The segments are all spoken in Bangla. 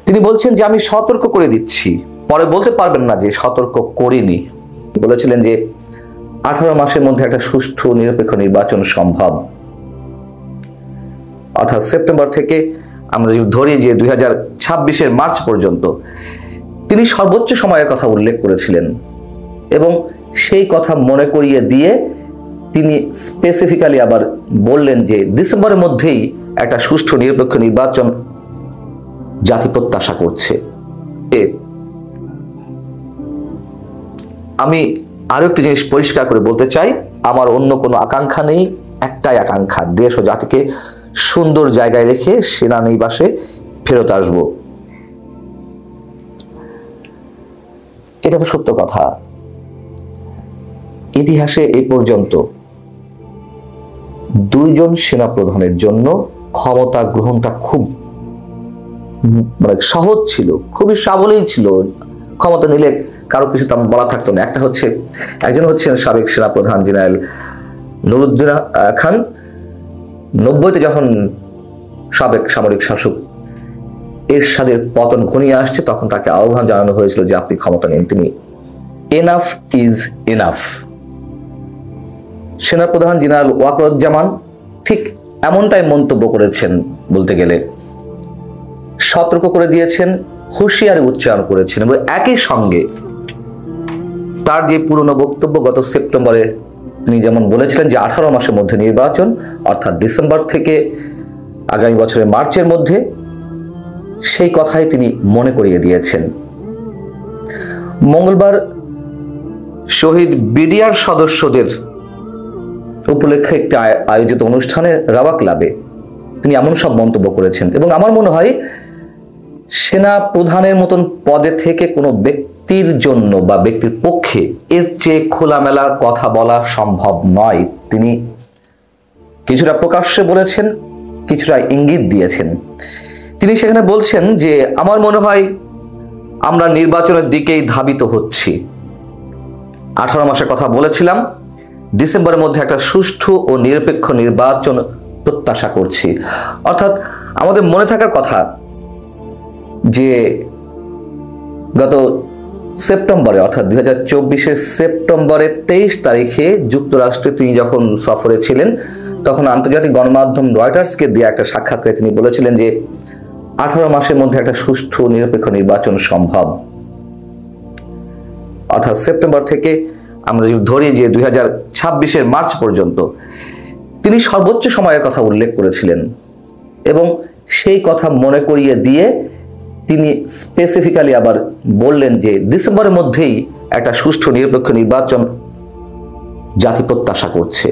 তিনি বলছেন যে আমি সতর্ক করে দিচ্ছি, পরে বলতে পারবেন না যে সতর্ক করিনি। বলেছিলেন যে 18 মাসের মধ্যে একটা সুষ্ঠু নিরপেক্ষ নির্বাচন সম্ভব, অর্থাৎ সেপ্টেম্বর থেকে আমরা যদি ধরি যে 2026-এর মার্চ পর্যন্ত তিনি সর্বোচ্চ সময়ের কথা উল্লেখ করেছিলেন এবং সেই কথা মনে করিয়ে দিয়ে তিনি স্পেসিফিক্যালি আবার বললেন যে ডিসেম্বরের মধ্যেই একটা সুষ্ঠু নিরপেক্ষ নির্বাচন জাতি প্রত্যাশা করছে। আমি আরো একটি জিনিস পরিষ্কার করে বলতে চাই, আমার অন্য কোনো আকাঙ্ক্ষা নেই, একটাই আকাঙ্ক্ষা, দেশ ও জাতিকে সুন্দর জায়গায় রেখে সেনানিবাসে ফেরত আসব। এটা তো সত্য কথা। ইতিহাসে এই পর্যন্ত 2 জন সেনাপ্রধানের জন্য ক্ষমতা গ্রহণটা খুব সহজ ছিল, খুবই সাবলীল ছিল। ক্ষমতা নিলে কারো কিছু তেমন বলা থাকতো না। একজন হচ্ছেন সাবেক সেনাপ্রধান জেনারেল নুরুদ্দিন খান। 90-তে যখন সাবেক সামরিক শাসক এরশাদের পতন ঘনিয়ে আসছে, তখন তাকে আহ্বান জানানো হয়েছিল যে আপনি ক্ষমতা নিন। তিনি এনাফ ইজ এনাফ। সেনাপ্রধান জেনারেল ওয়াকরুজ্জামান ঠিক এমনটাই মন্তব্য করেছেন, বলতে গেলে সতর্ক করে দিয়েছেন, হুঁশিয়ারি উচ্চারণ করেছেন এবং একই সঙ্গে তার যে পুরনো বক্তব্য গত সেপ্টেম্বরে তিনি যেমন বলেছিলেন যে 18 মাসের মধ্যে নির্বাচন, অর্থাৎ ডিসেম্বর থেকে আগামী বছরের মার্চের মধ্যে, সেই কথাই তিনি মনে করিয়ে দিয়েছেন। মঙ্গলবার শহীদ বিডিআর সদস্যদের উপলক্ষে একটি আয়োজিত অনুষ্ঠানে রাওয়া ক্লাবে তিনি এমন সব মন্তব্য করেছেন এবং আমার মনে হয় সেনা প্রধানের মতন পদে থেকে কোনো ব্যক্তির জন্য বা ব্যক্তির পক্ষে এর চেয়ে খোলামেলা কথা বলা সম্ভব নয়। তিনি কিছুটা প্রকাশ্যে বলেছেন, কিছুটা ইঙ্গিত দিয়েছেন। তিনি সেখানে বলছেন যে আমার মনে হয় আমরা নির্বাচনের দিকেই ধাবিত হচ্ছি। 18 মাসের কথা বলেছিলাম, ডিসেম্বরের মধ্যে একটা সুষ্ঠু ও নিরপেক্ষ নির্বাচন প্রত্যাশা করছি। অর্থাৎ আমাদের মনে থাকার কথা যে গত সেপ্টেম্বরে, অর্থাৎ 2024-এর সেপ্টেম্বরের 23 তারিখে যুক্তরাষ্ট্রে তিনি যখন সফরে ছিলেন, তখন আন্তর্জাতিক গণমাধ্যম রয়টার্সকে দিয়ে একটা সাক্ষাৎকারে তিনি বলেছিলেন যে 18 মাসের মধ্যে একটা সুষ্ঠু নিরপেক্ষ নির্বাচন সম্ভব, অর্থাৎ সেপ্টেম্বর থেকে আমরা যদি ধরি যে 2026-এর মার্চ পর্যন্ত তিনি সর্বোচ্চ সময়ের কথা উল্লেখ করেছিলেন এবং সেই কথা মনে করিয়ে দিয়ে তিনি স্পেসিফিক্যালি আবার বললেন যে ডিসেম্বরের মধ্যেই একটা সুষ্ঠু নিরপেক্ষ নির্বাচন জাতি প্রত্যাশা করছে।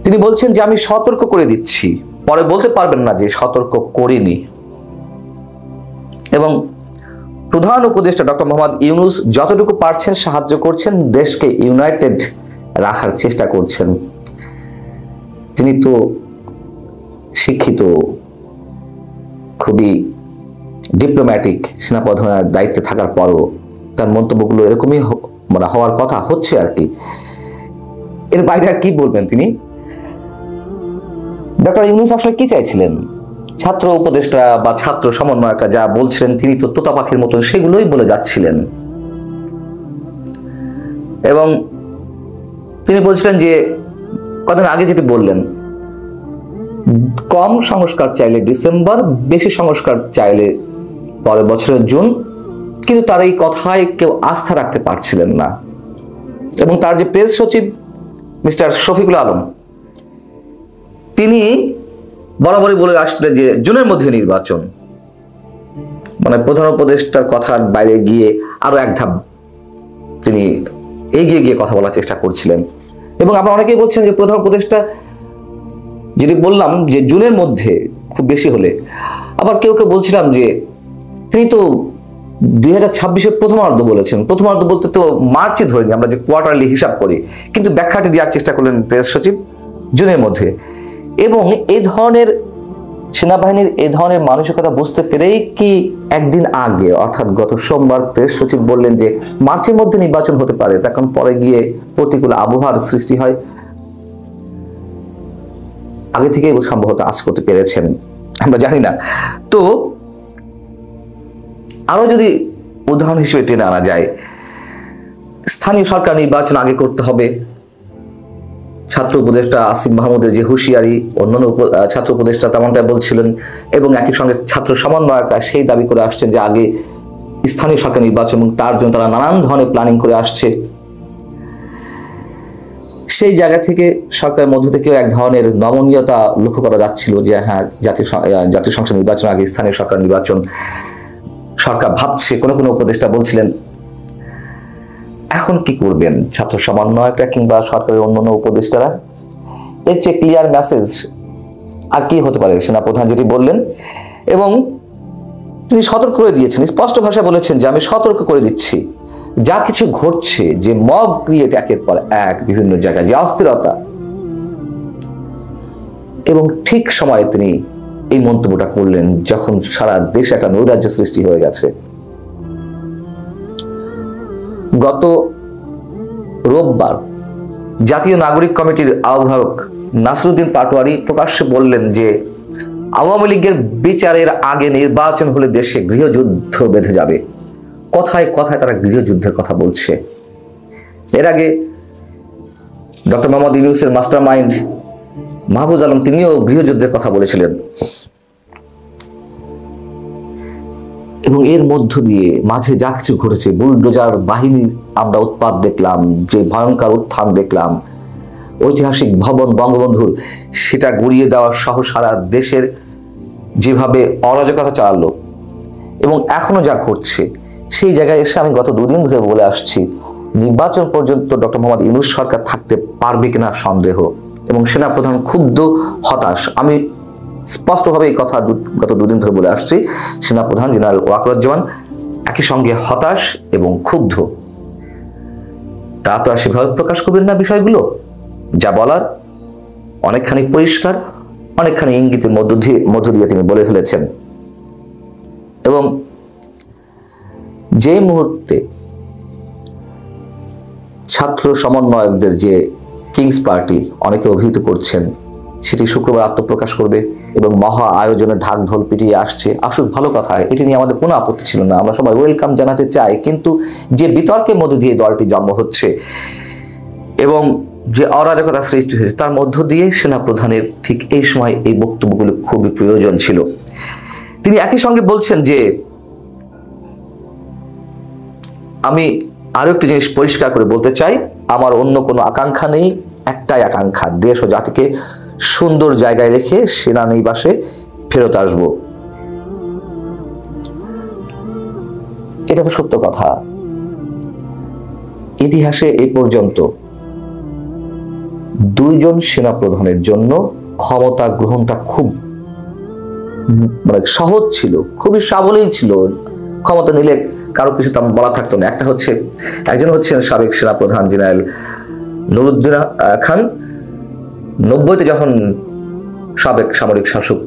তিনি বলছেন যে আমি সতর্ক করে দিচ্ছি, পরে বলতে পারবেন না যে সতর্ক করিনি। এবং প্রধান উপদেষ্টা ডক্টর মোহাম্মদ ইউনূস যতটুকু পারছেন সাহায্য করছেন, দেশকে ইউনাইটেড রাখার চেষ্টা করছেন। তিনি তো শিক্ষিত, খুবই ডিপ্লোম্যাটিক, সেনাপ্রধানের দায়িত্বে থাকার পরও তার মন্তব্যগুলো এরকমই হওয়ার কথা হচ্ছে আর কি। এর বাইরে আর কি বলবেন তিনি? ডক্টর ইউনূস আসলে কি চাইছিলেন? ছাত্র উপদেষ্টা বা ছাত্র সমন্বয়করা যা বলছিলেন তিনি তো তোতা পাখির মতন সেগুলোই বলে যাচ্ছিলেন এবং তিনি বলছিলেন যে কদিন আগে যেটি বললেন, কম সংস্কার চাইলে ডিসেম্বর, বেশি সংস্কার চাইলে পরের বছরের জুন। কিন্তু তার এই কথায় কেউ আস্থা রাখতে পারছিলেন না এবং তার যে প্রেস সচিব মিস্টার শফিকুল আলম, তিনি বরাবরই বলে আসছিলেন যে জুনের মধ্যে নির্বাচন। মানে প্রধান উপদেষ্টার কথার বাইরে গিয়ে আরো এক ধাপ তিনি এগিয়ে গিয়ে কথা বলার চেষ্টা করছিলেন এবং আমরা অনেকেই বলছেন যে প্রধান উপদেষ্টা যেটি বললাম যে জুনের মধ্যে খুব বেশি হলে, আবার কেউ কেউ বলছিলাম যে তিনি তো 2026-এর প্রথমার্ধ বলেছেন। প্রথমার্ধ বলতে তো মার্চে ধরিনি, আমরা যে কোয়ার্টারলি হিসাব করি, কিন্তু ব্যাখ্যাটি দেওয়ার চেষ্টা করলেন প্রেস সচিব জুনের মধ্যে। এবং এই ধরনের সেনাবাহিনীর এই ধরনের মানসিকতা বুঝতে পেরেই কি একদিন আগে, অর্থাৎ গত সোমবার প্রেস সচিব বললেন যে মার্চের মধ্যে নির্বাচন হতে পারে, তখন পরে গিয়ে প্রতিকূল আবহাওয়ার সৃষ্টি হয়। আগে থেকে সম্ভবত আজ করতে পেরেছেন, আমরা জানি না। তো আরো যদি উদাহরণ হিসেবে টেনে আনা যায়, স্থানীয় সরকার নির্বাচন আগে করতে হবে। ছাত্র উপদেষ্টা আসিফ মাহমুদের যে হুঁশিয়ারি, অন্যান্য ছাত্র উপদেষ্টা তেমনটাই বলছিলেন, এবং একই সঙ্গে ছাত্র সমন্বয়করা সেই দাবি করে আসছেন যে আগে স্থানীয় সরকার নির্বাচন, এবং তার জন্য তারা নানান ধরনের প্ল্যানিং করে আসছে। সেই জায়গা থেকে সরকারের মধ্য থেকেও এক ধরনের নমনীয়তা লক্ষ্য করা যাচ্ছিল যে হ্যাঁ, জাতীয় সংসদ নির্বাচন আগে স্থানীয় সরকার নির্বাচন সরকার ভাবছে, কোনো কোনো উপদেষ্টা বলছিলেন। এখন কি করবেন ছাত্র সমন্বয়করা কিংবা সরকারের অন্যান্য উপদেষ্টারা? এর চেয়ে ক্লিয়ার মেসেজ আর কি হতে পারে? সেনাপ্রধান যেটি বললেন, এবং তিনি সতর্ক করে দিয়েছেন, স্পষ্ট ভাষায় বলেছেন যে আমি সতর্ক করে দিচ্ছি, যা কিছু ঘটছে, যে মব ক্রিয়েট একের পর এক বিভিন্ন জায়গায়, যে অস্থিরতা, এবং ঠিক সময়ে তিনি এই মন্তব্যটা করলেন যখন সারা দেশে একটা নৈরাজ্য সৃষ্টি হয়ে গেছে। গত রোববার জাতীয় নাগরিক কমিটির আহ্বায়ক নাসিরউদ্দিন পাটোয়ারি প্রকাশ্যে বললেন যে আওয়ামী লীগের বিচারের আগে নির্বাচন হলে দেশে গৃহযুদ্ধ বেঁধে যাবে। কথায় কথায় তারা গৃহযুদ্ধের কথা বলছে। এর আগে ডক্টর মোহাম্মদ ইউনূসের মাস্টার মাইন্ড মাহফুজ আলম তিনিও গৃহযুদ্ধের কথা বলেছিলেন, এবং এর মধ্য দিয়ে মাঝে যা কিছু ঘটেছে, বুলডোজার বাহিনীর আমরা উৎপাত দেখলাম, যে ভয়ঙ্কর উত্থান দেখলাম, ঐতিহাসিক ভবন বঙ্গবন্ধুর সেটা গুড়িয়ে দেওয়া সহ সারা দেশের যেভাবে অরাজকতা চালালো, এবং এখনো যা ঘটছে, সেই জায়গায় এসে আমি গত দুদিন ধরে বলে আসছি, নির্বাচন পর্যন্ত ডক্টর মোহাম্মদ ইউনূস সরকার থাকতে পারবে কিনা সন্দেহ, এবং সেনাপ্রধান ক্ষুব্ধ, হতাশ। আমি স্পষ্টভাবে এই কথা গত দুদিন ধরে বলে আসছি, সেনাপ্রধান জেনারেল ওয়াকারুজ্জামান একই সঙ্গে হতাশ এবং ক্ষুব্ধ। তা তো আর সেভাবে প্রকাশ করবেন না বিষয়গুলো, যা বলার অনেকখানি পরিষ্কার, অনেকখানি ইঙ্গিতের মধ্য দিয়ে তিনি বলে ফেলেছেন। এবং যে মুহূর্তে ছাত্র সমন্বয়কদের যে কিংস পার্টি অনেকে অভিহিত করছেন, সেটি শুক্রবার আত্মপ্রকাশ করবে এবং মহা আয়োজনে ঢাক ঢোল পিটিয়ে আসছে। আসুক, ভালো কথা, এটি নিয়ে আমাদের কোনো আপত্তি ছিল না, আমরা সবাই ওয়েলকাম জানাতে চাই। কিন্তু যে বিতর্কের মধ্যে দিয়ে দলটি জন্ম হচ্ছে এবং যে অরাজকতা সৃষ্টি হয়েছে, তার মধ্য দিয়ে সেনাপ্রধানের ঠিক এই সময় এই বক্তব্যগুলো খুবই প্রয়োজন ছিল। তিনি একই সঙ্গে বলছেন যে আমি আরো একটি জিনিস পরিষ্কার করে বলতে চাই, আমার অন্য কোনো আকাঙ্ক্ষা নেই, একটাই আকাঙ্ক্ষা, দেশ ও জাতিকে সুন্দর জায়গায় রেখে সেনানিবাসে ফেরত আসব। এটা তো সত্য কথা। ইতিহাসে এই পর্যন্ত দুইজন সেনাপ্রধানের জন্য ক্ষমতা গ্রহণটা খুব সহজ ছিল, খুবই সাবলীল ছিল। ক্ষমতা নিলে কারো কিছু তেমন বলা থাকতো না। একজন হচ্ছেন সাবেক সেনাপ্রধান জেনারেল নুরুদ্দিন খান। 90-তে যখন সাবেক সামরিক শাসক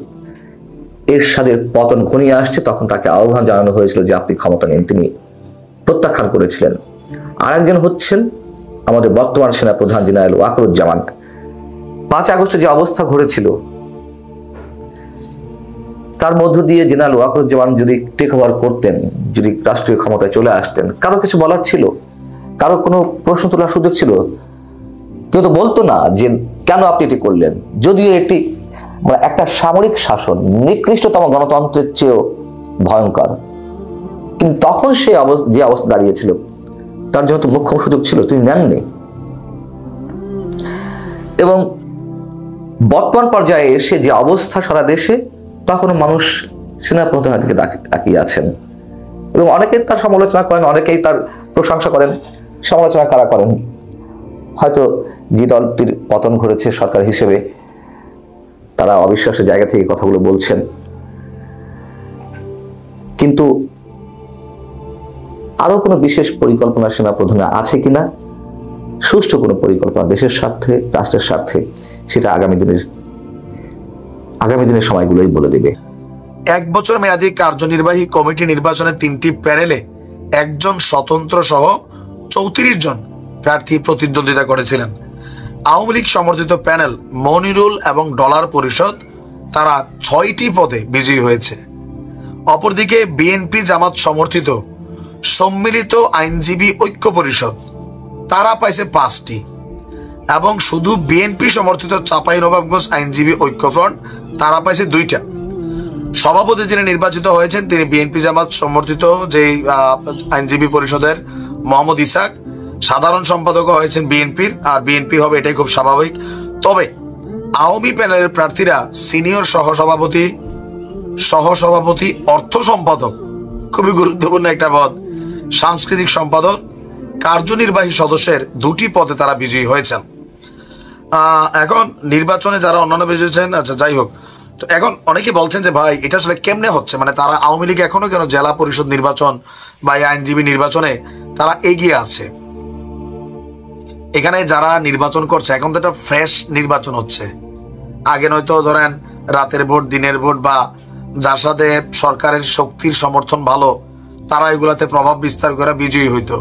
এরশাদের পতন ঘনিয়ে আসছে, তখন তাকে আহ্বান জানানো হয়েছিল যে আপনি ক্ষমতা নিন, তিনি প্রত্যাখ্যান করেছিলেন। আর একজন হচ্ছেন আমাদের বর্তমান সেনাপ্রধান জেনারেল ওয়াকারুজ্জামান। 5 আগস্টে যে অবস্থা ঘটেছিল, তার মধ্য দিয়ে জেনারেল ওয়াকারুজ্জামান যদি টেক ওভার করতেন, যদি রাষ্ট্রীয় ক্ষমতায় চলে আসতেন, কারো কিছু বলার ছিল? কারো কোনো প্রশ্ন তোলার সুযোগ ছিল? কেউ তো বলতো না যে কেন আপনি এটি করলেন। যদিও এটি একটা সামরিক শাসন, নিকৃষ্টতম গণতন্ত্রের চেয়েও ভয়ঙ্কর, কিন্তু তখন সে যে অবস্থা দাঁড়িয়েছিল, তার যেহেতু মুখ্য সুযোগ ছিল, তিনি নেননি। এবং বর্তমান পর্যায়ে এসে যে অবস্থা সারা দেশে, তখনও মানুষ সেনাপ্রধানের দিকে তাকিয়ে আছেন, এবং অনেকেই তার সমালোচনা করেন, অনেকেই তার প্রশংসা করেন। সমালোচনা কারা করেন? হয়তো যে দলটির পতন ঘটেছে সরকার হিসেবে, তারা অবিশ্বাসের জায়গা থেকে কথাগুলো বলছেন। কিন্তু আরো কোনো বিশেষ পরিকল্পনা সেনাপ্রধানের আছে কিনা, সুষ্ঠু কোনো পরিকল্পনা দেশের স্বার্থে, রাষ্ট্রের স্বার্থে, সেটা আগামী দিনের সময়গুলোই বলে দেবে। 1 বছর মেয়াদী কার্যনির্বাহী কমিটি নির্বাচনে 3টি প্যানেলে 1 স্বতন্ত্র সহ 34 জন প্রার্থী প্রতিদ্বন্দ্বিতা করেছিলেন। আওয়ামী লীগ সমর্থিত প্যানেল মনিরুল এবং ডলার পরিষদ, তারা 6টি পদে বিজয়ী হয়েছে। অপরদিকে বিএনপি জামাত সমর্থিত সম্মিলিত আইনজীবী ঐক্য পরিষদ তারা পাইছে 5টি, এবং শুধু বিএনপি সমর্থিত চাঁপাইনবাবগঞ্জ আইনজীবী ঐক্য ফ্রন্ট তারা পাইছে 2টা। সভাপতি যিনি নির্বাচিত হয়েছেন তিনি বিএনপি জামাত সমর্থিত যে আইনজীবী পরিষদের মোহাম্মদ ইসাক, সাধারণ সম্পাদকও হয়েছেন বিএনপির, আর বিএনপির হবে এটাই খুব স্বাভাবিক। তবে আওয়ামী প্যানেলের প্রার্থীরা সিনিয়র সহসভাপতি, অর্থ সম্পাদক, খুবই গুরুত্বপূর্ণ একটা পদ, সাংস্কৃতিক সম্পাদক, কার্যনির্বাহী সদস্যের 2টি পদে তারা বিজয়ী হয়েছেন। এখন নির্বাচনে যারা অন্যান্য বিজয়ী হয়েছেন, আচ্ছা যাই হোক, তো এখন অনেকে বলছেন যে ভাই এটা আসলে কেমনে হচ্ছে, মানে তারা আওয়ামী লীগ এখনো কেন জেলা পরিষদ নির্বাচন বা আইনজীবী নির্বাচনে তারা এগিয়ে আছে। এখানে যারা নির্বাচন করছে এখন তো একটা ফ্রেশ নির্বাচন হচ্ছে। আগে নয়তো ধরেন রাতের ভোট, দিনের ভোট, বা যার সাথে সরকারের শক্তির সমর্থন ভালো তারা এগুলাতে প্রভাব বিস্তার করে বিজয়ী হইতো।